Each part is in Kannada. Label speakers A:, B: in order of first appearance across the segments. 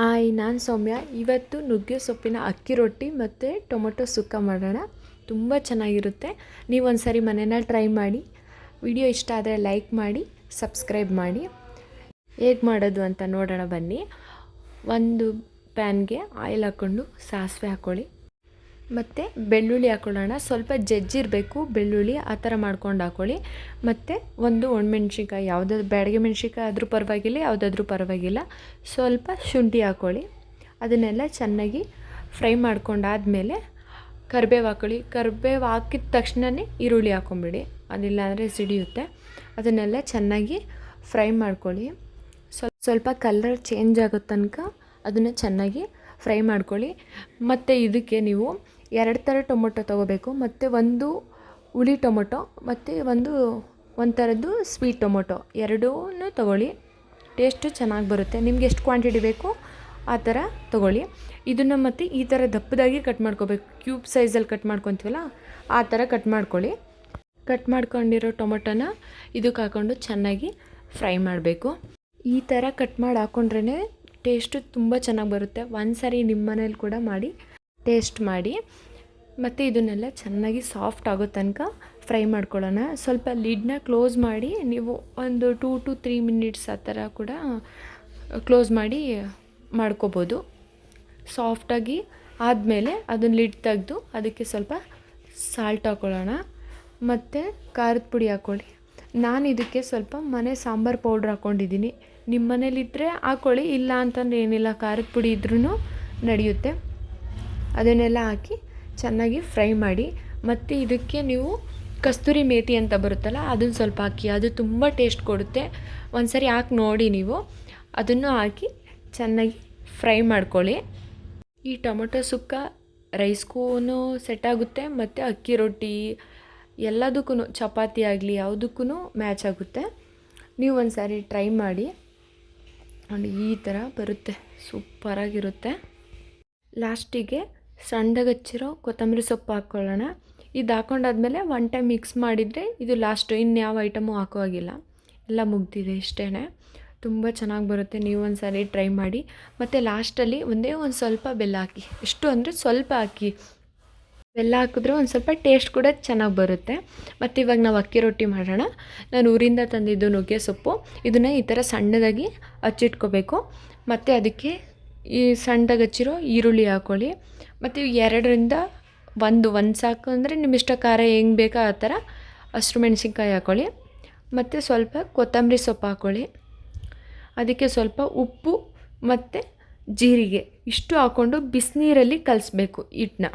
A: ಹಾಯ್, ನಾನು ಸೌಮ್ಯ. ಇವತ್ತು ನುಗ್ಗೆ ಸೊಪ್ಪಿನ ಅಕ್ಕಿ ರೊಟ್ಟಿ ಮತ್ತು ಟೊಮೊಟೊ ಸುಕ್ಕ ಮಾಡೋಣ. ತುಂಬ ಚೆನ್ನಾಗಿರುತ್ತೆ. ನೀವು ಒಂದು ಸಾರಿ ಮನೆಯಲ್ಲಿ ಟ್ರೈ ಮಾಡಿ. ವಿಡಿಯೋ ಇಷ್ಟ ಆದರೆ ಲೈಕ್ ಮಾಡಿ, ಸಬ್ಸ್ಕ್ರೈಬ್ ಮಾಡಿ. ಹೇಗೆ ಮಾಡೋದು ಅಂತ ನೋಡೋಣ ಬನ್ನಿ. ಒಂದು ಪ್ಯಾನ್ಗೆ ಆಯಿಲ್ ಹಾಕ್ಕೊಂಡು ಸಾಸಿವೆ ಹಾಕ್ಕೊಳ್ಳಿ ಮತ್ತು ಬೆಳ್ಳುಳ್ಳಿ ಹಾಕ್ಕೊಳ್ಳೋಣ. ಸ್ವಲ್ಪ ಜಜ್ಜಿರಬೇಕು ಬೆಳ್ಳುಳ್ಳಿ, ಆ ಥರ ಮಾಡ್ಕೊಂಡು ಹಾಕ್ಕೊಳ್ಳಿ. ಮತ್ತು ಒಂದು ಒಣಮೆಣ್ಸಿನ್ಕಾಯಿ, ಯಾವುದಾದ್ರು ಬ್ಯಾಡಗೆ ಮೆಣ್ಸಿನ್ಕಾಯಿ ಆದರೂ ಪರವಾಗಿಲ್ಲ, ಯಾವುದಾದ್ರೂ ಪರವಾಗಿಲ್ಲ. ಸ್ವಲ್ಪ ಶುಂಠಿ ಹಾಕ್ಕೊಳ್ಳಿ. ಅದನ್ನೆಲ್ಲ ಚೆನ್ನಾಗಿ ಫ್ರೈ ಮಾಡ್ಕೊಂಡಾದಮೇಲೆ ಕರಿಬೇವು ಹಾಕ್ಕೊಳ್ಳಿ. ಕರಿಬೇವು ಹಾಕಿದ ತಕ್ಷಣವೇ ಈರುಳ್ಳಿ ಹಾಕ್ಕೊಂಬಿಡಿ, ಅದಿಲ್ಲ ಅಂದರೆ ಸಿಡಿಯುತ್ತೆ. ಅದನ್ನೆಲ್ಲ ಚೆನ್ನಾಗಿ ಫ್ರೈ ಮಾಡ್ಕೊಳ್ಳಿ. ಸ್ವಲ್ಪ ಕಲರ್ ಚೇಂಜ್ ಆಗೋ ತನಕ ಅದನ್ನು ಚೆನ್ನಾಗಿ ಫ್ರೈ ಮಾಡ್ಕೊಳ್ಳಿ. ಮತ್ತು ಇದಕ್ಕೆ ನೀವು 2 ಥರ ಟೊಮೊಟೊ ತೊಗೋಬೇಕು. ಮತ್ತು ಒಂದು ಹುಳಿ ಟೊಮೊಟೊ ಮತ್ತು ಒಂದು ಥರದ್ದು ಸ್ವೀಟ್ ಟೊಮೊಟೊ, ಎರಡೂ ತೊಗೊಳ್ಳಿ. ಟೇಸ್ಟು ಚೆನ್ನಾಗಿ ಬರುತ್ತೆ. ನಿಮ್ಗೆ ಎಷ್ಟು ಕ್ವಾಂಟಿಟಿ ಬೇಕು ಆ ಥರ ತೊಗೊಳ್ಳಿ. ಇದನ್ನು ಮತ್ತು ಈ ಥರ ದಪ್ಪದಾಗಿ ಕಟ್ ಮಾಡ್ಕೋಬೇಕು. ಕ್ಯೂಬ್ ಸೈಜಲ್ಲಿ ಕಟ್ ಮಾಡ್ಕೊತೀವಲ್ಲ ಆ ಥರ ಕಟ್ ಮಾಡ್ಕೊಳ್ಳಿ. ಕಟ್ ಮಾಡ್ಕೊಂಡಿರೋ ಟೊಮೊಟೊನ ಇದಕ್ಕೆ ಹಾಕ್ಕೊಂಡು ಚೆನ್ನಾಗಿ ಫ್ರೈ ಮಾಡಬೇಕು. ಈ ಥರ ಕಟ್ ಮಾಡಿ ಹಾಕ್ಕೊಂಡ್ರೇ ಟೇಸ್ಟು ತುಂಬ ಚೆನ್ನಾಗಿ ಬರುತ್ತೆ. ಒಂದು ಸಾರಿ ನಿಮ್ಮ ಮನೇಲಿ ಕೂಡ ಮಾಡಿ ಟೇಸ್ಟ್ ಮಾಡಿ. ಮತ್ತು ಇದನ್ನೆಲ್ಲ ಚೆನ್ನಾಗಿ ಸಾಫ್ಟ್ ಆಗೋ ತನಕ ಫ್ರೈ ಮಾಡ್ಕೊಳ್ಳೋಣ. ಸ್ವಲ್ಪ ಲಿಡ್ನ ಕ್ಲೋಸ್ ಮಾಡಿ ನೀವು ಒಂದು 2 to 3 ಮಿನಿಟ್ಸ್ ಆ ಥರ ಕೂಡ ಕ್ಲೋಸ್ ಮಾಡಿ ಮಾಡ್ಕೋಬೋದು. ಸಾಫ್ಟಾಗಿ ಆದಮೇಲೆ ಅದನ್ನು ಲಿಡ್ ತೆಗೆದು ಅದಕ್ಕೆ ಸ್ವಲ್ಪ ಸಾಲ್ಟ್ ಹಾಕ್ಕೊಳ್ಳೋಣ ಮತ್ತು ಖಾರದ ಪುಡಿ ಹಾಕ್ಕೊಳ್ಳಿ. ನಾನು ಇದಕ್ಕೆ ಸ್ವಲ್ಪ ಮನೆ ಸಾಂಬಾರು ಪೌಡ್ರ್ ಹಾಕ್ಕೊಂಡಿದ್ದೀನಿ. ನಿಮ್ಮ ಮನೇಲಿದ್ದರೆ ಹಾಕ್ಕೊಳ್ಳಿ, ಇಲ್ಲ ಅಂತಂದ್ರೆ ಏನಿಲ್ಲ, ಖಾರದ ಪುಡಿ ಇದ್ರೂ ನಡೆಯುತ್ತೆ. ಅದನ್ನೆಲ್ಲ ಹಾಕಿ ಚೆನ್ನಾಗಿ ಫ್ರೈ ಮಾಡಿ. ಮತ್ತು ಇದಕ್ಕೆ ನೀವು ಕಸ್ತೂರಿ ಮೇಥಿ ಅಂತ ಬರುತ್ತಲ್ಲ, ಅದನ್ನು ಸ್ವಲ್ಪ ಹಾಕಿ, ಅದು ತುಂಬ ಟೇಸ್ಟ್ ಕೊಡುತ್ತೆ. ಒಂದು ಸರಿ ಹಾಕಿ ನೋಡಿ ನೀವು. ಅದನ್ನು ಹಾಕಿ ಚೆನ್ನಾಗಿ ಫ್ರೈ ಮಾಡ್ಕೊಳ್ಳಿ. ಈ ಟೊಮೊಟೊ ಸುಕ್ಕ ರೈಸ್ಗೂ ಸೆಟ್ ಆಗುತ್ತೆ ಮತ್ತು ಅಕ್ಕಿ ರೊಟ್ಟಿ ಎಲ್ಲದಕ್ಕೂ, ಚಪಾತಿ ಆಗಲಿ ಯಾವುದಕ್ಕೂ ಮ್ಯಾಚ್ ಆಗುತ್ತೆ. ನೀವು ಒಂದು ಸಾರಿ ಟ್ರೈ ಮಾಡಿ. ಈ ಥರ ಬರುತ್ತೆ, ಸೂಪರಾಗಿರುತ್ತೆ. ಲಾಸ್ಟಿಗೆ ಸಣ್ಣದಾಗಿ ಹಚ್ಚಿರೋ ಕೊತ್ತಂಬರಿ ಸೊಪ್ಪು ಹಾಕ್ಕೊಳ್ಳೋಣ. ಇದು ಹಾಕ್ಕೊಂಡಾದ್ಮೇಲೆ 1 ಟೈಮ್ ಮಿಕ್ಸ್ ಮಾಡಿದರೆ ಇದು ಲಾಸ್ಟು, ಇನ್ಯಾವ ಐಟಮು ಹಾಕೋ ಹಾಗಿಲ್ಲ. ಎಲ್ಲ ಮುಗ್ದಿದೆ, ಇಷ್ಟೇ. ತುಂಬ ಚೆನ್ನಾಗಿ ಬರುತ್ತೆ. ನೀವು ಒಂದು ಸಾರಿ ಟ್ರೈ ಮಾಡಿ. ಮತ್ತು ಲಾಸ್ಟಲ್ಲಿ ಒಂದೇ ಒಂದು ಸ್ವಲ್ಪ ಬೆಲ್ಲ ಹಾಕಿ. ಎಷ್ಟು ಅಂದರೆ ಸ್ವಲ್ಪ ಹಾಕಿ. ಬೆಲ್ಲ ಹಾಕಿದ್ರೆ ಒಂದು ಸ್ವಲ್ಪ ಟೇಸ್ಟ್ ಕೂಡ ಚೆನ್ನಾಗಿ ಬರುತ್ತೆ. ಮತ್ತು ಇವಾಗ ನಾವು ಅಕ್ಕಿ ರೊಟ್ಟಿ ಮಾಡೋಣ. ನಾನು ಊರಿಂದ ತಂದಿದ್ದು ನುಗ್ಗೆ ಸೊಪ್ಪು, ಇದನ್ನು ಈ ಥರ ಸಣ್ಣದಾಗಿ ಹಚ್ಚಿಟ್ಕೋಬೇಕು. ಮತ್ತು ಅದಕ್ಕೆ ಈ ಸಣ್ಣದಾಗಿ ಹಚ್ಚಿರೋ ಈರುಳ್ಳಿ ಹಾಕ್ಕೊಳ್ಳಿ. ಮತ್ತು 2ರಿಂದ 1 ಸಾಕು, ಅಂದರೆ ನಿಮ್ಮ ಇಷ್ಟ, ಖಾರ ಹೆಂಗೆ ಬೇಕೋ ಆ ಥರ. ಹಸಿರು ಮೆಣಸಿನ್ಕಾಯಿ ಹಾಕ್ಕೊಳ್ಳಿ. ಮತ್ತು ಸ್ವಲ್ಪ ಕೊತ್ತಂಬರಿ ಸೊಪ್ಪು ಹಾಕ್ಕೊಳ್ಳಿ. ಅದಕ್ಕೆ ಸ್ವಲ್ಪ ಉಪ್ಪು ಮತ್ತು ಜೀರಿಗೆ ಇಷ್ಟು ಹಾಕ್ಕೊಂಡು ಬಿಸಿನೀರಲ್ಲಿ ಕಲಿಸ್ಬೇಕು. ಹಿಟ್ಟನ್ನ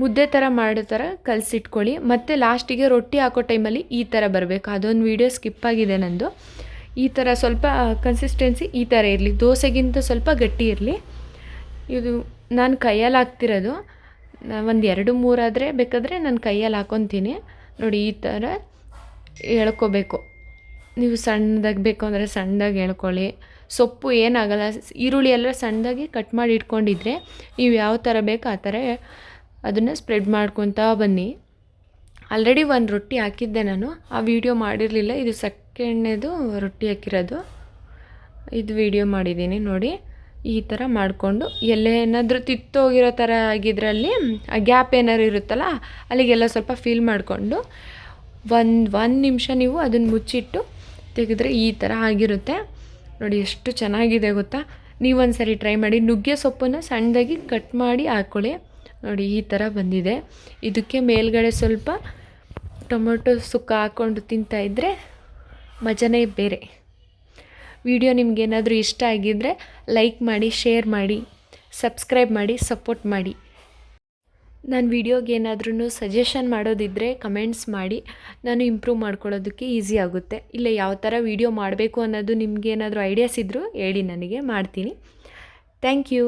A: ಮುದ್ದೆ ಥರ ಮಾಡೋ ಥರ ಕಲಸಿಟ್ಕೊಳ್ಳಿ. ಮತ್ತು ಲಾಸ್ಟಿಗೆ ರೊಟ್ಟಿ ಹಾಕೋ ಟೈಮಲ್ಲಿ ಈ ಥರ ಬರಬೇಕು. ಅದೊಂದು ವೀಡಿಯೋ ಸ್ಕಿಪ್ ಆಗಿದೆ ನಂದು. ಈ ಥರ ಸ್ವಲ್ಪ ಕನ್ಸಿಸ್ಟೆನ್ಸಿ ಈ ಥರ ಇರಲಿ, ದೋಸೆಗಿಂತ ಸ್ವಲ್ಪ ಗಟ್ಟಿ ಇರಲಿ. ಇದು ನಾನು ಕೈಯಲ್ಲಿ ಹಾಕ್ತಿರೋದು. ಒಂದು 2-3 ಆದರೆ ಬೇಕಾದರೆ ನಾನು ಕೈಯಲ್ಲಿ ಹಾಕ್ಕೊತೀನಿ ನೋಡಿ. ಈ ಥರ ಎಳ್ಕೊಬೇಕು. ನೀವು ಸಣ್ಣದಾಗಿ ಬೇಕು ಅಂದರೆ ಸಣ್ಣದಾಗಿ ಎಳ್ಕೊಳ್ಳಿ. ಸೊಪ್ಪು ಏನಾಗಲ್ಲ, ಈರುಳ್ಳಿ ಎಲ್ಲ ಸಣ್ಣದಾಗಿ ಕಟ್ ಮಾಡಿ ಇಟ್ಕೊಂಡಿದ್ರೆ ನೀವು ಯಾವ ಥರ ಬೇಕು ಆ ಥರ ಅದನ್ನು ಸ್ಪ್ರೆಡ್ ಮಾಡ್ಕೊತಾ ಬನ್ನಿ. ಆಲ್ರೆಡಿ ಒಂದು ರೊಟ್ಟಿ ಹಾಕಿದ್ದೆ ನಾನು, ಆ ವಿಡಿಯೋ ಮಾಡಿರಲಿಲ್ಲ. ಇದು ಸೆಕೆಂಡ್ನೇದು ರೊಟ್ಟಿ ಹಾಕಿರೋದು, ಇದು ವಿಡಿಯೋ ಮಾಡಿದ್ದೀನಿ ನೋಡಿ. ಈ ಥರ ಮಾಡಿಕೊಂಡು ಏನಾದರೂ ತಿತ್ತೋಗಿರೋ ಥರ ಆಗಿದ್ರಲ್ಲಿ ಆ ಗ್ಯಾಪ್ ಏನಾದ್ರು ಇರುತ್ತಲ್ಲ ಅಲ್ಲಿಗೆಲ್ಲ ಸ್ವಲ್ಪ ಫೀಲ್ ಮಾಡಿಕೊಂಡು ಒಂದು ನಿಮಿಷ ನೀವು ಅದನ್ನು ಮುಚ್ಚಿಟ್ಟು ತೆಗೆದ್ರೆ ಈ ಥರ ಆಗಿರುತ್ತೆ ನೋಡಿ. ಎಷ್ಟು ಚೆನ್ನಾಗಿದೆ ಗೊತ್ತಾ. ನೀವು ಒಂದು ಸರಿ ಟ್ರೈ ಮಾಡಿ. ನುಗ್ಗೆ ಸೊಪ್ಪನ್ನು ಸಣ್ಣದಾಗಿ ಕಟ್ ಮಾಡಿ ಹಾಕ್ಕೊಳ್ಳಿ ನೋಡಿ. ಈ ಥರ ಬಂದಿದೆ. ಇದಕ್ಕೆ ಮೇಲ್ಗಡೆ ಸ್ವಲ್ಪ ಟೊಮೊಟೊ ಸುಕ್ಕ ಹಾಕ್ಕೊಂಡು ತಿಂತಾಯಿದ್ರೆ ಮಜನೇ ಬೇರೆ. ವಿಡಿಯೋ ನಿಮಗೇನಾದರೂ ಇಷ್ಟ ಆಗಿದ್ದರೆ ಲೈಕ್ ಮಾಡಿ, ಶೇರ್ ಮಾಡಿ, ಸಬ್ಸ್ಕ್ರೈಬ್ ಮಾಡಿ, ಸಪೋರ್ಟ್ ಮಾಡಿ. ನಾನು ವಿಡಿಯೋಗೆ ಏನಾದ್ರೂ ಸಜೆಷನ್ ಮಾಡೋದಿದ್ದರೆ ಕಮೆಂಟ್ಸ್ ಮಾಡಿ. ನಾನು ಇಂಪ್ರೂವ್ ಮಾಡ್ಕೊಳ್ಳೋದಕ್ಕೆ ಈಸಿ ಆಗುತ್ತೆ. ಇಲ್ಲ ಯಾವ ಥರ ವಿಡಿಯೋ ಮಾಡಬೇಕು ಅನ್ನೋದು ನಿಮಗೇನಾದರೂ ಐಡಿಯಾಸ್ ಇದ್ದರೂ ಹೇಳಿ, ನನಗೆ ಮಾಡ್ತೀನಿ. Thank you.